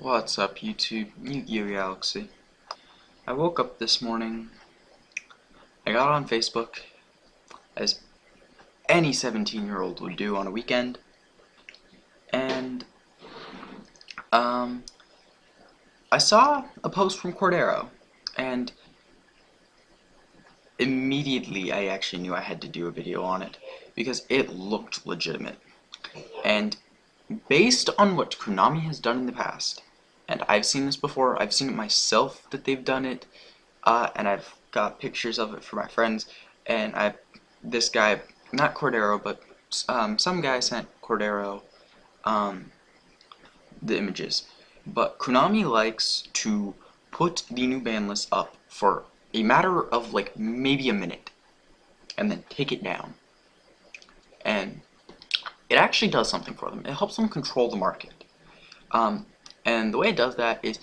What's up, YouTube? Yu-Gi-Oh! Galaxy. I woke up this morning, I got on Facebook, as any 17-year-old would do on a weekend, and, I saw a post from Cordero, and immediately I actually knew I had to do a video on it, because it looked legitimate. And based on what Konami has done in the past, and I've seen this before, I've seen it myself that they've done it, and I've got pictures of it for my friends, and this guy, not Cordero, but some guy sent Cordero the images. But Konami likes to put the new ban list up for a matter of like maybe a minute, and then take it down. And it actually does something for them. It helps them control the market. And the way it does that is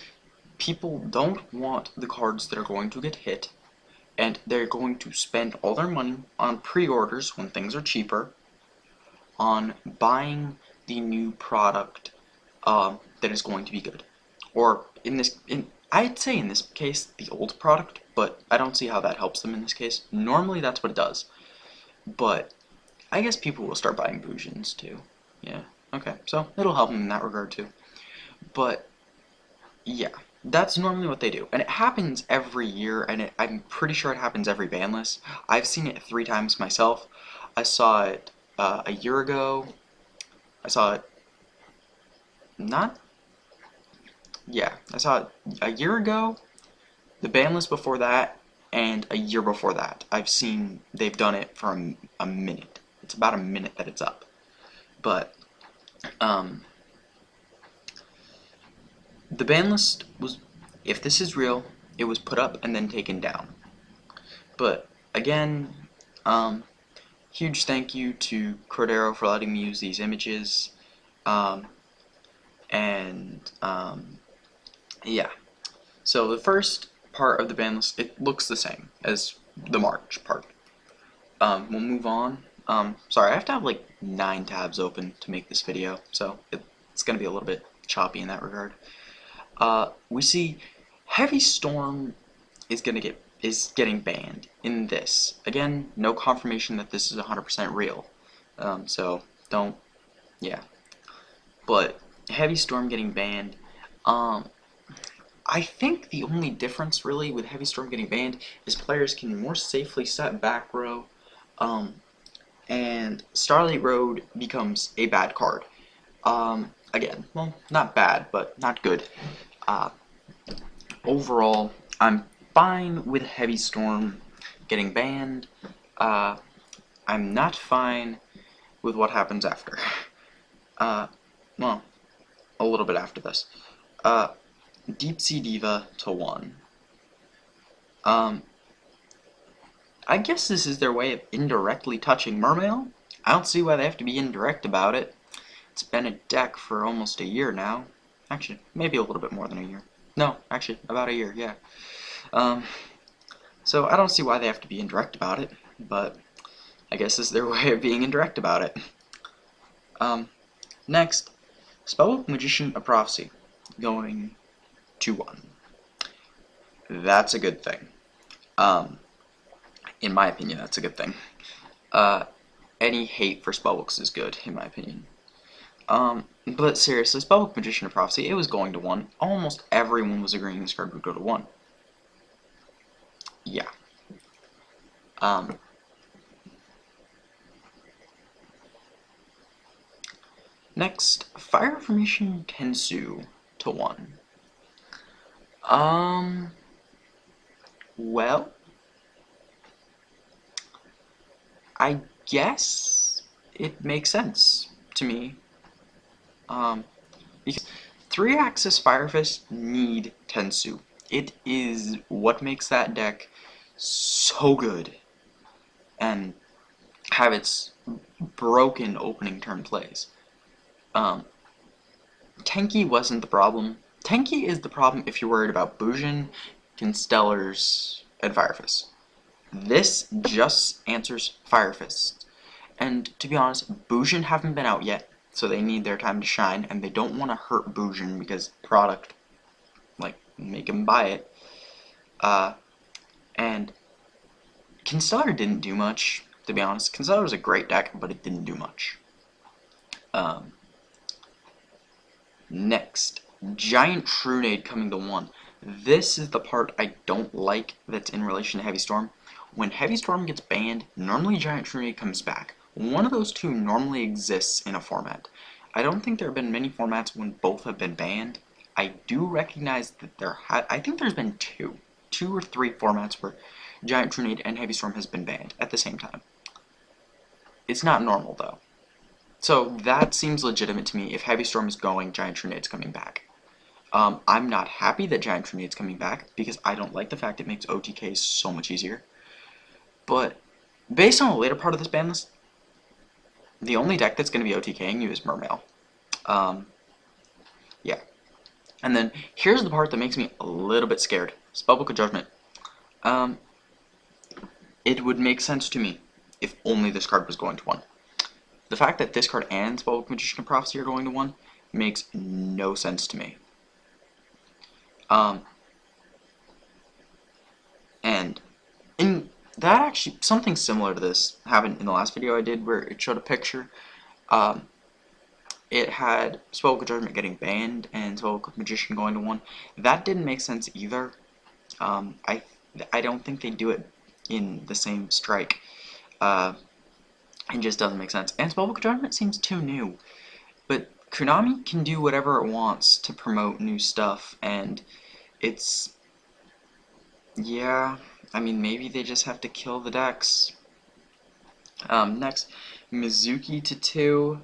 people don't want the cards that are going to get hit, and they're going to spend all their money on pre-orders when things are cheaper, on buying the new product that is going to be good. Or I'd say in this case, the old product, but I don't see how that helps them in this case. Normally that's what it does. But I guess people will start buying Bujins too. Yeah, okay, so it'll help them in that regard too. But yeah, that's normally what they do, and it happens every year, and I'm pretty sure it happens every ban list. I've seen it 3 times myself. I saw it a year ago. I saw it I saw it a year ago, the ban list before that, and a year before that. I've seen they've done it for a minute. It's about a minute that it's up. But the ban list was, if this is real, it was put up and then taken down. But again, huge thank you to Cordero for letting me use these images. Yeah. So the first part of the ban list, it looks the same as the March part. We'll move on. Sorry, I have to have like 9 tabs open to make this video, so it's gonna be a little bit choppy in that regard. We see Heavy Storm is getting banned in this. Again, no confirmation that this is 100% real. So don't, yeah. But Heavy Storm getting banned. I think the only difference really with Heavy Storm getting banned is players can more safely set back row, and Starlight Road becomes a bad card. Again, well, not bad, but not good. Overall, I'm fine with Heavy Storm getting banned. I'm not fine with what happens after. Well, a little bit after this. Deep Sea Diva to 1. I guess this is their way of indirectly touching Mermail. I don't see why they have to be indirect about it. It's been a deck for almost a year now. Actually, maybe a little bit more than a year. No, actually, about a year, yeah. So I don't see why they have to be indirect about it, but I guess this is their way of being indirect about it. Next, Spellbook Magician of Prophecy, going to 1. That's a good thing. In my opinion, that's a good thing. Any hate for Spellbooks is good, in my opinion. But seriously, Spellbook Magician of Prophecy, it was going to 1. Almost everyone was agreeing this card would go to 1. Yeah. Next, Fire Formation Tensu to 1. Well, I guess it makes sense to me. Because 3-axis Fire Fist need Tensu. It is what makes that deck so good and have its broken opening turn plays. Tenki wasn't the problem. Tenki is the problem if you're worried about Bujin, Constellars, and Fire Fist. This just answers Fire Fist. And to be honest, Bujin haven't been out yet. so they need their time to shine, and they don't want to hurt Bujin because product, like, make him buy it. And Constellar didn't do much, to be honest. Constellar was a great deck, but it didn't do much. Next, Giant Trunade coming to 1. This is the part I don't like that's in relation to Heavy Storm. When Heavy Storm gets banned, normally Giant Trunade comes back. One of those two normally exists in a format. I don't think there have been many formats when both have been banned. I do recognize that I think there's been two or three formats where Giant Trunade and Heavy Storm has been banned at the same time. It's not normal though. So that seems legitimate to me. If Heavy Storm is going, Giant Trunade's coming back. I'm not happy that Giant Trunade's coming back because I don't like the fact it makes OTKs so much easier. But based on the later part of this ban list, the only deck that's going to be OTKing you is Mermail. Yeah. And then here's the part that makes me a little bit scared. Spellbook of Judgment. It would make sense to me if only this card was going to 1. The fact that this card and Spellbook Magician of Prophecy are going to 1 makes no sense to me. And in that actually, something similar to this happened in the last video I did where it showed a picture. It had Spellbook of Judgment getting banned and Spellbook Magician going to 1. That didn't make sense either. I don't think they do it in the same strike. It just doesn't make sense. And Spellbook of Judgment seems too new. But Konami can do whatever it wants to promote new stuff, and it's... yeah, I mean, maybe they just have to kill the decks. Next, Mizuki to 2.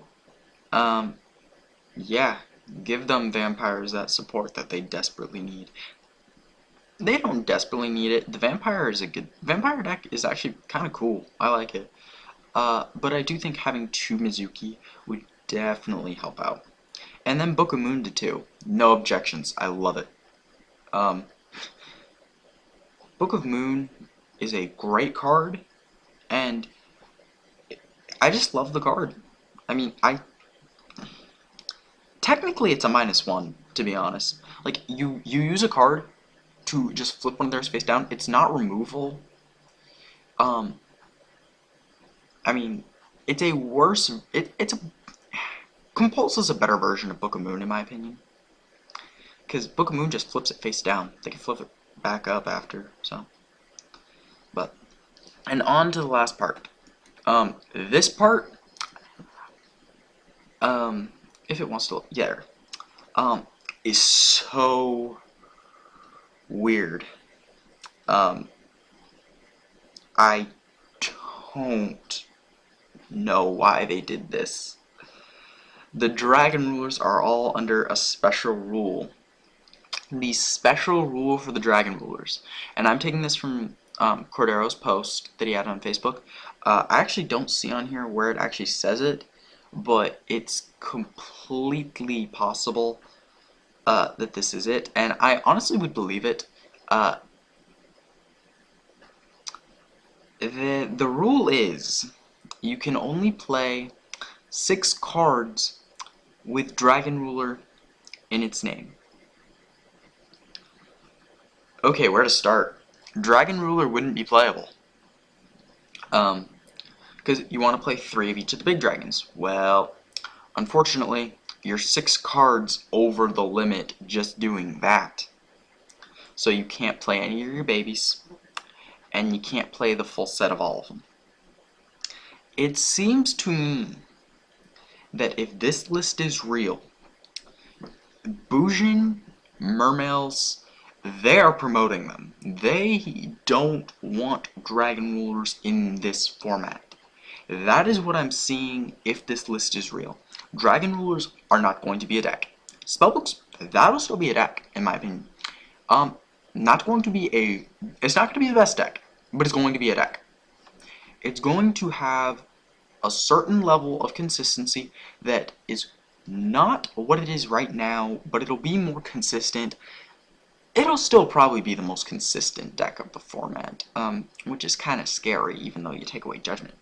Yeah, give them vampires that support that they desperately need. They don't desperately need it. The vampire deck is actually kind of cool. I like it. But I do think having 2 Mizuki would definitely help out. And then Book of Moon to 2. No objections. I love it. Book of Moon is a great card, and I just love the card. I mean, technically it's a -1, to be honest. Like, you use a card to just flip one of theirs face down. It's not removal. I mean, it's a worse... Compulse is a better version of Book of Moon, in my opinion. Because Book of Moon just flips it face down. They can flip it back up after, so... But... And on to the last part. This part... if it wants to... Yeah. Is so... weird. I don't know why they did this. The Dragon Rulers are all under a special rule. The special rule for the Dragon Rulers. And I'm taking this from Cordero's post that he had on Facebook. I actually don't see on here where it actually says it, but it's completely possible that this is it. And I honestly would believe it. The rule is you can only play 6 cards with Dragon Ruler in its name. Okay, where to start? Dragon Ruler wouldn't be playable. Because you want to play 3 of each of the big dragons. Well, unfortunately, you're 6 cards over the limit just doing that. So you can't play any of your babies, and you can't play the full set of all of them. It seems to me that if this list is real, Bujin, Mermails, they are promoting them. They don't want Dragon Rulers in this format. That is what I'm seeing if this list is real. Dragon Rulers are not going to be a deck. Spellbooks, that'll still be a deck, in my opinion. Not going to be it's not going to be the best deck, but it's going to be a deck. It's going to have a certain level of consistency that is not what it is right now, but it'll be more consistent. It'll still probably be the most consistent deck of the format, which is kind of scary, even though you take away Judgment.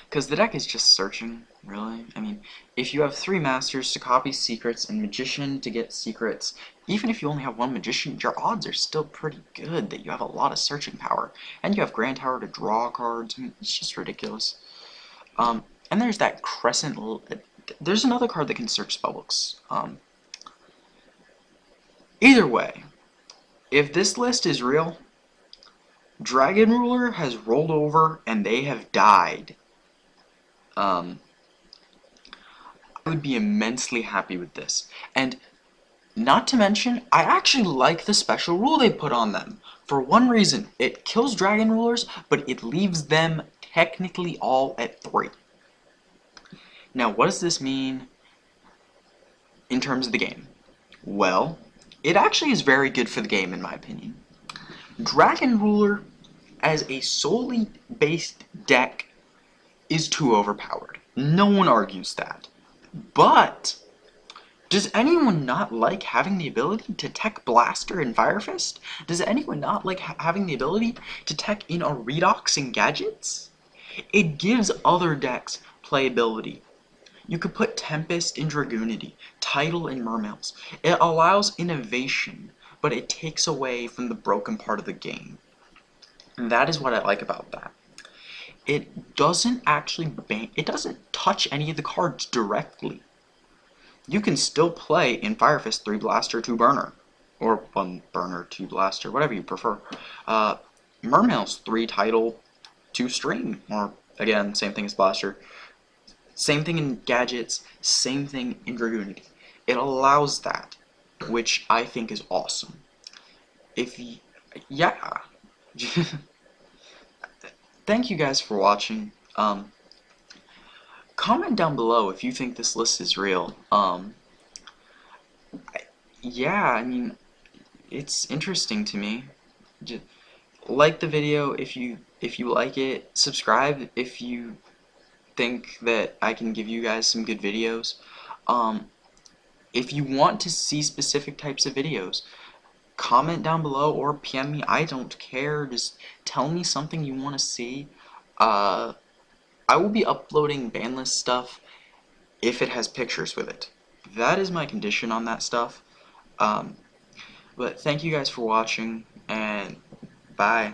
Because the deck is just searching, really. I mean, if you have 3 Masters to copy secrets and Magician to get secrets, even if you only have 1 Magician, your odds are still pretty good that you have a lot of searching power. And you have Grand Tower to draw cards. I mean, it's just ridiculous. And there's that Crescent. There's another card that can search spellbooks. Either way, if this list is real, Dragon Ruler has rolled over and they have died. I would be immensely happy with this. And not to mention, I actually like the special rule they put on them. For one reason, it kills Dragon Rulers, but it leaves them technically all at 3. Now, what does this mean in terms of the game? Well, it actually is very good for the game, in my opinion. Dragon Ruler, as a solely based deck, is too overpowered. No one argues that. But does anyone not like having the ability to tech Blaster and Fire Fist? Does anyone not like having the ability to tech in a Redox and Gadgets? It gives other decks playability. You could put Tempest in Dragoonity, Tidal in Mermails. It allows innovation, but it takes away from the broken part of the game. And that is what I like about that. It doesn't actually it doesn't touch any of the cards directly. You can still play in Fire Fist 3 Blaster, 2 Burner. Or 1 Burner, 2 Blaster, whatever you prefer. Mermails 3 Tidal, 2 Stream. Or, again, same thing as Blaster. Same thing in Gadgets, same thing in Dragoonity. It allows that, which I think is awesome. Yeah. Thank you guys for watching. Comment down below if you think this list is real. Yeah, I mean, it's interesting to me. Just like the video if you like it. Subscribe if you think that I can give you guys some good videos. If you want to see specific types of videos, comment down below or PM me. I don't care. Just tell me something you want to see. I will be uploading banlist stuff if it has pictures with it. That is my condition on that stuff. But thank you guys for watching, and bye.